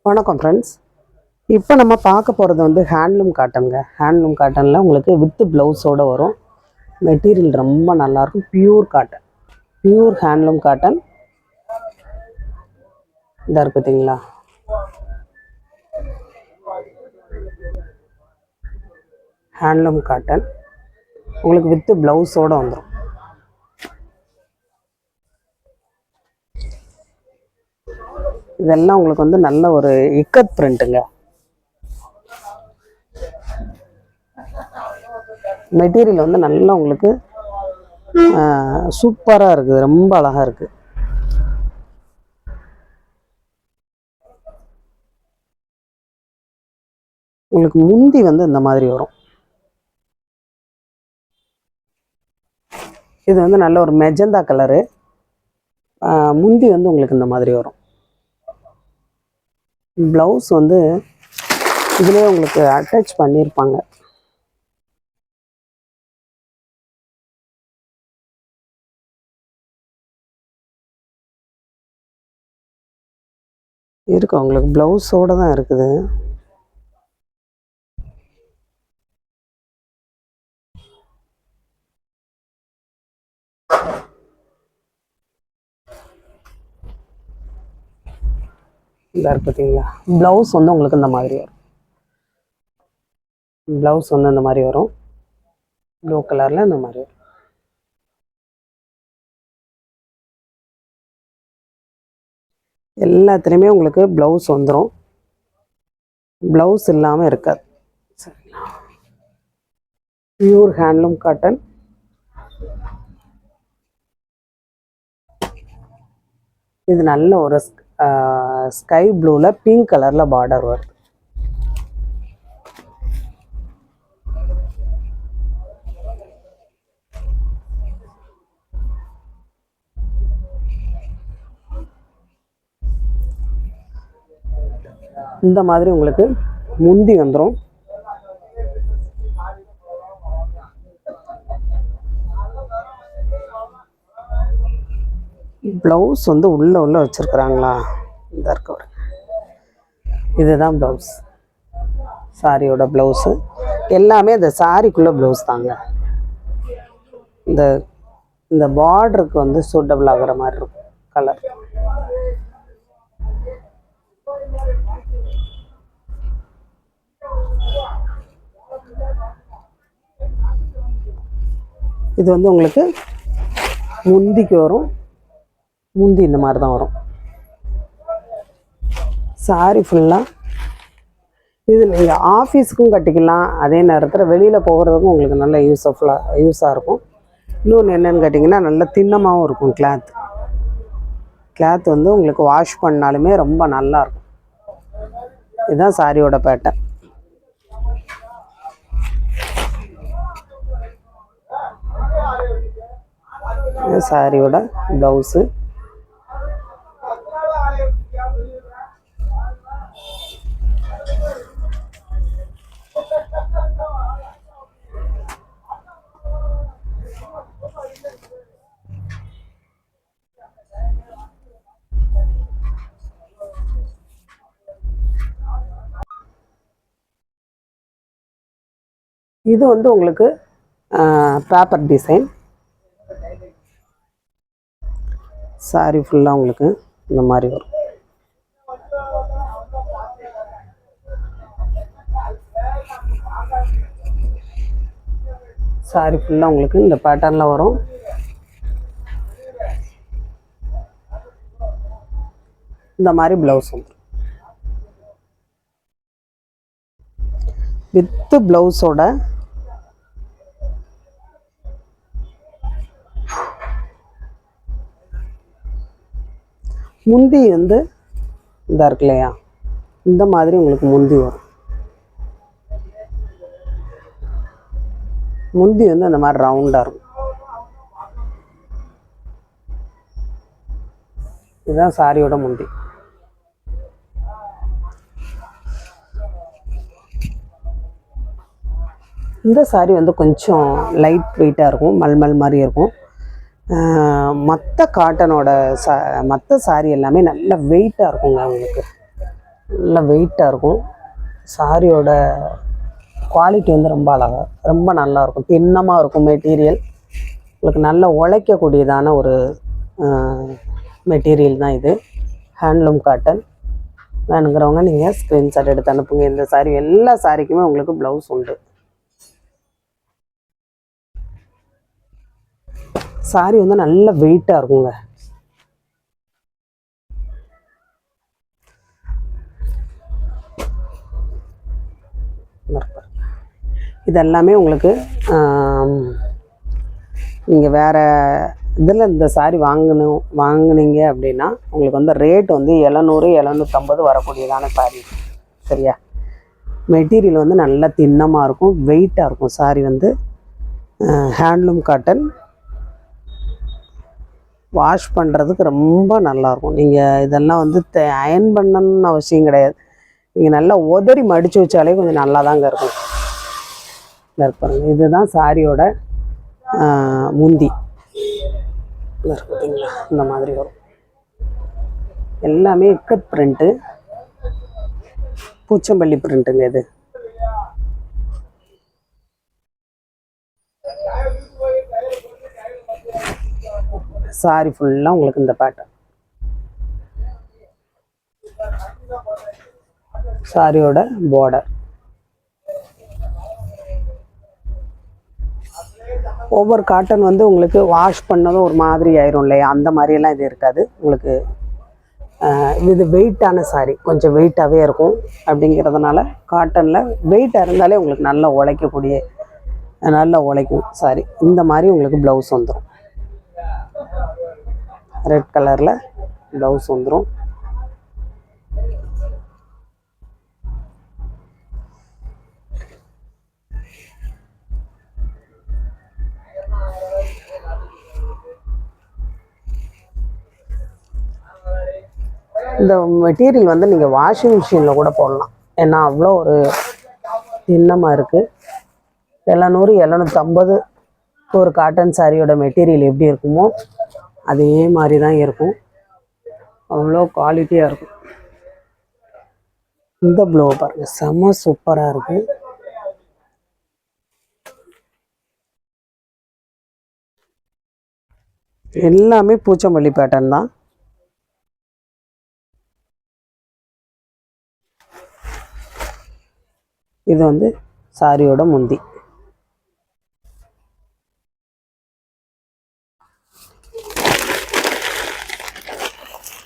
வணக்கம் ஃப்ரெண்ட்ஸ். இப்போ நம்ம பார்க்க போகிறது வந்து ஹேண்ட்லூம் காட்டனுங்க. ஹேண்ட்லூம் காட்டனில் உங்களுக்கு வித் ப்ளவுஸோடு வரும். மெட்டீரியல் ரொம்ப நல்லாயிருக்கும். Pure cotton, pure handloom cotton. இதாக இருக்கு பார்த்தீங்களா, ஹேண்ட்லூம் காட்டன் உங்களுக்கு வித் ப்ளவுஸோடு வந்துடும். இதெல்லாம் உங்களுக்கு வந்து நல்ல ஒரு இக்கத் பிரிண்ட்டுங்க. மெட்டீரியல் வந்து நல்லா உங்களுக்கு சூப்பராக இருக்குது, ரொம்ப அழகாக இருக்குது. உங்களுக்கு முந்தி வந்து இந்த மாதிரி வரும். இது வந்து நல்ல ஒரு மெஜந்தா கலரு. முந்தி வந்து உங்களுக்கு இந்த மாதிரி வரும். ப்ளவுஸ் வந்து இதுலேயே உங்களுக்கு அட்டாச் பண்ணியிருப்பாங்க. இருக்கு, உங்களுக்கு ப்ளவுஸோடு தான் இருக்குது. இதாக இருக்கு பார்த்தீங்களா, ப்ளவுஸ் வந்து உங்களுக்கு இந்த மாதிரி வரும். ப்ளவுஸ் வந்து இந்த மாதிரி வரும், ப்ளூ கலரில் இந்த மாதிரி வரும். எல்லாத்துலேயுமே உங்களுக்கு ப்ளவுஸ் வந்துடும், ப்ளவுஸ் இல்லாமல் இருக்காது. சரிங்களா, பியூர் ஹேண்ட்லூம் காட்டன். இது நல்ல ஒரு ஸ்கை ப்ளூவில் பிங்க் கலரில் பார்டர் வருது. இந்த மாதிரி உங்களுக்கு முந்தி வந்துடும். ப்ளவுஸ் வந்து உள்ள வச்சுருக்குறாங்களா, இந்த இருக்க. இதுதான் ப்ளவுஸ், சாரியோட ப்ளவுஸு. எல்லாமே இந்த சாரிக்குள்ளே ப்ளவுஸ் தாங்க. இந்த பார்டருக்கு வந்து சூட்டபிள் ஆகிற மாதிரி இருக்கும் கலர். இது வந்து உங்களுக்கு முந்திக்கு வரும். முந்தி இந்த மாதிரி தான் வரும். சாரி ஃபுல்லாக இது நீங்கள் ஆஃபீஸுக்கும் கட்டிக்கலாம், அதே நேரத்தில் வெளியில் போகிறதுக்கும் உங்களுக்கு நல்ல யூஸாக இருக்கும். இன்னொன்று என்னென்னு கேட்டிங்கன்னா, நல்ல திண்ணமாகவும் இருக்கும். கிளாத் வந்து உங்களுக்கு வாஷ் பண்ணாலுமே ரொம்ப நல்லாயிருக்கும். இதுதான் சாரியோட பேட்டர்ன். சாரியோட ப்ளவுஸு. இது வந்து உங்களுக்கு பேப்பர் டிசைன். சாரி ஃபுல்லாக உங்களுக்கு இந்த மாதிரி வரும். சாரி ஃபுல்லாக உங்களுக்கு இந்த பேட்டர்னில் வரும். இந்த மாதிரி ப்ளவுஸ் வந்துடும். வித்து ப்ளவுஸோட முந்தி வந்து இதாக இருக்கு இல்லையா, இந்த மாதிரி உங்களுக்கு முந்தி வரும். முந்தி வந்து அந்த மாதிரி ரவுண்டாக இருக்கும். இதுதான் சாரியோட முந்தி. இந்த சாரி வந்து கொஞ்சம் லைட் வெயிட்டாக இருக்கும், மல்மல் மாதிரி இருக்கும். மற்ற காட்டனோட மற்ற சாரி எல்லாமே நல்ல வெயிட்டாக இருக்குங்க உங்களுக்கு. நல்லா வெயிட்டாக இருக்கும். சாரியோட குவாலிட்டி வந்து ரொம்ப அழகாக ரொம்ப நல்லாயிருக்கும். தின்னமாக இருக்கும் மெட்டீரியல். உங்களுக்கு நல்லா உழைக்கக்கூடியதான ஒரு மெட்டீரியல் தான் இது. Handloom cotton. வேணுங்கிறவங்க நீங்கள் ஸ்க்ரீன்ஷாட் எடுத்து அனுப்புங்க. இந்த சாரீ எல்லா சாரிக்குமே உங்களுக்கு ப்ளவுஸ் உண்டு. சாரி வந்து நல்ல வெயிட்டாக இருக்குங்க. இதெல்லாமே உங்களுக்கு நீங்கள் வேறு இதில் இந்த சாரி வாங்கினீங்க அப்படின்னா உங்களுக்கு வந்து ரேட் வந்து 700 750 வரக்கூடியதான சாரி. சரியா? மெட்டீரியல் வந்து நல்லா தின்னமாக இருக்கும், வெயிட்டாக இருக்கும். சாரி வந்து ஹேண்ட்லூம் காட்டன். வாஷ் பண்ணுறதுக்கு ரொம்ப நல்லாயிருக்கும். நீங்கள் இதெல்லாம் வந்து அயன் பண்ணணும்னு அவசியம் கிடையாது. நீங்கள் நல்லா உதறி மடித்து வச்சாலே கொஞ்சம் நல்லா தாங்க இருக்கும். பாருங்க, இதுதான் சாரியோட முந்தி. பார்த்தீங்களா? இந்த மாதிரி வரும். எல்லாமே இக்கட் பிரிண்ட்டு, பூச்சம்பள்ளி பிரிண்ட்டுங்க இது. சாரி ஃபுல்லாக உங்களுக்கு இந்த பேட்டர்ன். சாரியோட பார்டர். ஒவ்வொரு காட்டன் வந்து உங்களுக்கு வாஷ் பண்ணதும் ஒரு மாதிரி ஆயிரும் இல்லையா? அந்த மாதிரியெல்லாம் இது இருக்காது. உங்களுக்கு இது வெயிட்டான சாரி, கொஞ்சம் வெயிட்டாகவே இருக்கும். அப்படிங்கிறதுனால காட்டனில் வெயிட்டாக இருந்தாலே உங்களுக்கு நல்லா உழைக்கக்கூடிய, நல்லா உழைக்கும் சாரி. இந்த மாதிரி உங்களுக்கு ப்ளவுஸ் வந்துடும். ரெட் கலரில் ப்ளவுஸ் வந்துடும். இந்த மெட்டீரியல் வந்து நீங்கள் வாஷிங் மிஷினில் கூட போடலாம். ஏன்னா அவ்வளோ ஒரு தின்னமாக இருக்குது. 700 750 ஒரு காட்டன் சாரியோட மெட்டீரியல் எப்படி இருக்குமோ அதே மாதிரி தான் இருக்கும். அவ்வளோ குவாலிட்டியாக இருக்கும். இந்த ப்ளவு பாருங்கள், செம்ம சூப்பராக இருக்குது. எல்லாமே பூச்சம்பள்ளி பேட்டர்ன் தான். இது வந்து சாரியோட முந்தி.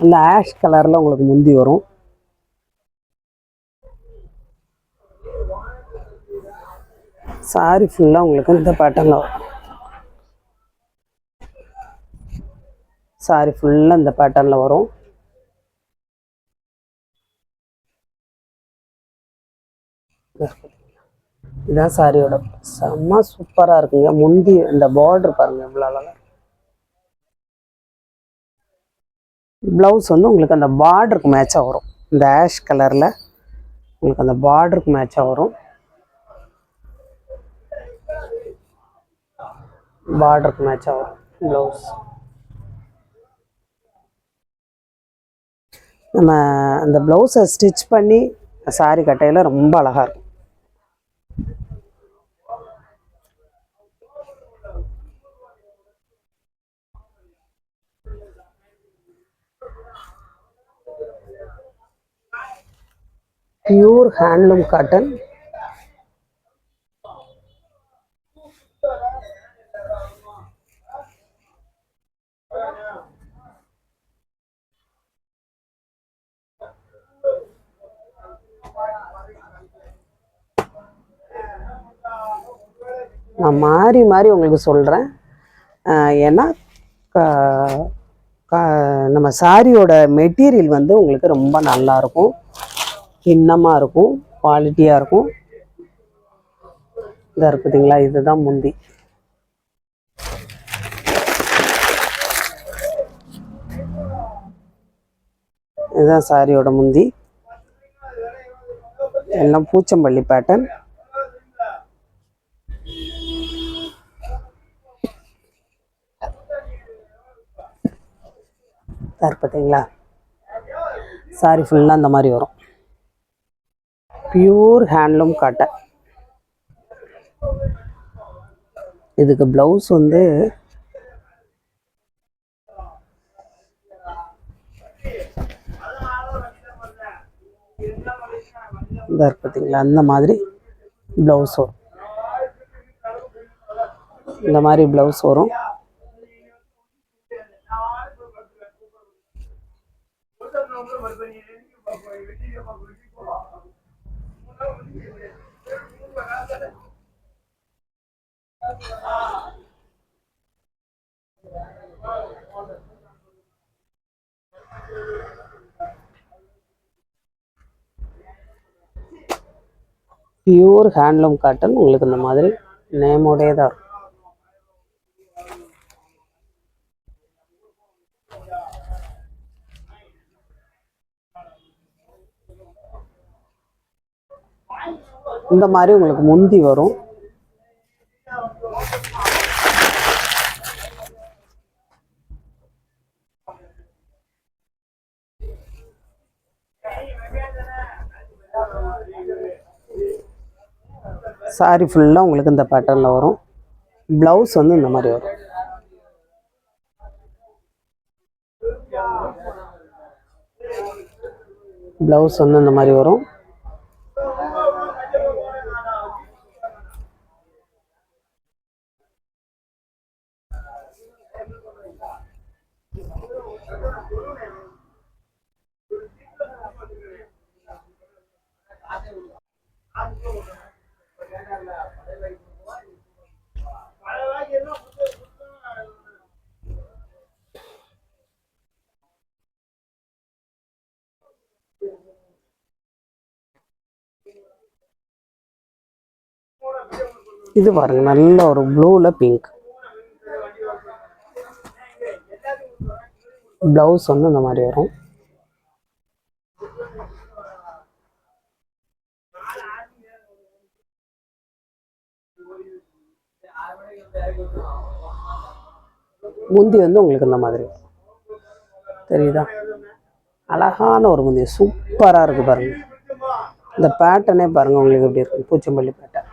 அந்த ஆஷ் கலரில் உங்களுக்கு முந்தி வரும். சாரி ஃபுல்லாக உங்களுக்கு இந்த பேட்டர்னில் வரும். சாரி ஃபுல்லாக இந்த பேட்டர்னில் வரும். இதான் சாரியோட செம்ம சூப்பராக இருக்குங்க. முந்தி இந்த பார்டர் பாருங்கள் எவ்வளோ அழகாக. ப்ளவுஸ் வந்து உங்களுக்கு அந்த பார்டருக்கு மேட்சாக வரும். இந்த ஆஷ் கலரில் உங்களுக்கு அந்த பார்டருக்கு மேட்சாக வரும். பார்டருக்கு மேட்சாக வரும் ப்ளவுஸ். நம்ம அந்த ப்ளவுஸை ஸ்டிச் பண்ணி சாரி கட்டையில் ரொம்ப அழகாக இருக்கும். Pure handloom cotton. நான் மாறி மாறி உங்களுக்கு சொல்கிறேன். ஏன்னா நம்ம சாரியோட மெட்டீரியல் வந்து உங்களுக்கு ரொம்ப நல்லாயிருக்கும், தின்னமாக இருக்கும், குவாலிட்டியாக இருக்கும். இதாக இருக்குதுங்களா? இதுதான் முந்தி. இதுதான் சாரியோட முந்தி. எல்லாம் பூச்சம்பள்ளி பேட்டர்ன். பார்த்தீங்களா? சாரி ஃபுல்லாக அந்த மாதிரி வரும். Pure handloom cotton. இதுக்கு ப்ளவுஸ் வந்து இந்த பார்த்தீங்களா, அந்த மாதிரி ப்ளவுஸ் வரும். இந்த மாதிரி ப்ளவுஸ் வரும். Pure handloom cotton. உங்களுக்கு இந்த மாதிரி நேமோடே தான் இருக்கும். இந்த மாதிரி உங்களுக்கு முந்தி வரும். சாரி ஃபுல்லாக உங்களுக்கு இந்த பேட்டர்னில் வரும். ப்ளவுஸ் வந்து இந்த மாதிரி வரும். ப்ளவுஸ் வந்து இந்த மாதிரி வரும். இது பாருங்க, நல்ல ஒரு ப்ளூல பிங்க். ப்ளவுஸ் வந்து இந்த மாதிரி வரும். முந்தி வந்து உங்களுக்கு இந்த மாதிரி தெரியுதா, அழகான ஒரு முந்தி, சூப்பராக இருக்குது பாருங்க. இந்த பேட்டர்னே பாருங்க உங்களுக்கு எப்படி இருக்கு, பூச்சம்பள்ளி பேட்டர்ன்.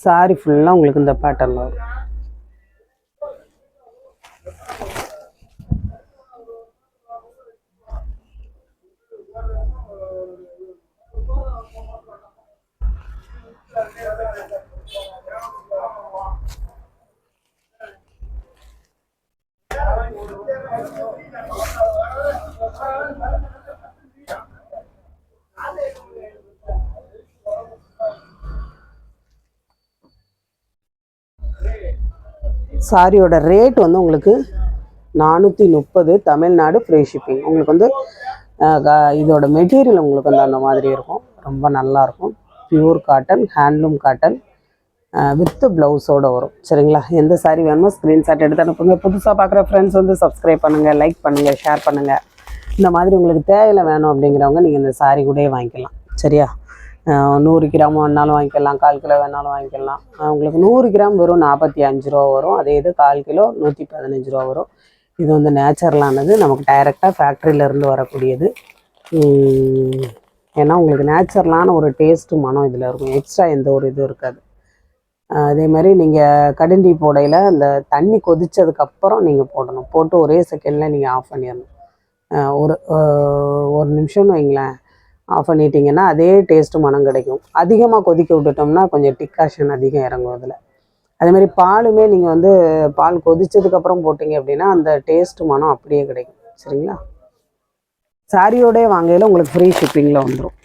சாரி ஃபுல்லாக உங்களுக்கு இந்த பேட்டர்னில் வரும். சாரியோட ரேட் வந்து உங்களுக்கு 430, தமிழ்நாடு ஃப்ரீ ஷிப்பிங். உங்களுக்கு வந்து இதோட மெட்டீரியல் உங்களுக்கு வந்து அந்த மாதிரி இருக்கும், ரொம்ப நல்லாயிருக்கும். Pure cotton, handloom cotton with ப்ளவுஸோடு வரும். சரிங்களா? எந்த சாரி வேணுமோ ஸ்க்ரீன்ஷாட் எடுத்து அனுப்புங்க. புதுசாக பார்க்குற ஃப்ரெண்ட்ஸ் வந்து சப்ஸ்கிரைப் பண்ணுங்கள், லைக் பண்ணுங்கள், ஷேர் பண்ணுங்கள். இந்த மாதிரி உங்களுக்கு தேவையில்லை வேணும் அப்படிங்கிறவங்க நீங்கள் இந்த சாரி கூட வாங்கிக்கலாம். சரியா? 100 கிராம் வேணாலும் வாங்கிக்கலாம், 1/4 கிலோ வேணாலும் வாங்கிக்கலாம். உங்களுக்கு 100 கிராம் வெறும் 45 ரூபா வரும். அதே இது 1/4 கிலோ 115 ரூபா வரும். இது வந்து நேச்சுரலானது, நமக்கு டைரெக்டாக ஃபேக்ட்ரியிலேருந்து வரக்கூடியது. ஏன்னா உங்களுக்கு நேச்சுரலான ஒரு டேஸ்ட்டு மனம் இதில் இருக்கும், எக்ஸ்ட்ரா எந்த ஒரு இதுவும் இருக்காது. அதே மாதிரி நீங்கள் கடுண்டி போடையில் அந்த தண்ணி கொதித்ததுக்கப்புறம் நீங்கள் போடணும். போட்டு ஒரே செகண்டில் நீங்கள் ஆஃப் பண்ணிடணும். ஒரு நிமிஷம்னு வைங்களேன், ஆஃப் பண்ணிட்டீங்கன்னா அதே டேஸ்ட்டு மனம் கிடைக்கும். அதிகமாக கொதிக்க விட்டுட்டோம்னா கொஞ்சம் டிக்காஷன் அதிகம் இறங்கும் அதில். அதேமாதிரி பாலுமே நீங்கள் வந்து பால் கொதித்ததுக்கப்புறம் போட்டிங்க அப்படின்னா அந்த டேஸ்ட்டு மனம் அப்படியே கிடைக்கும். சரிங்களா? சாரியோடய வாங்கையில் உங்களுக்கு ஃப்ரீ ஷிப்பிங்கில் வந்துடும்.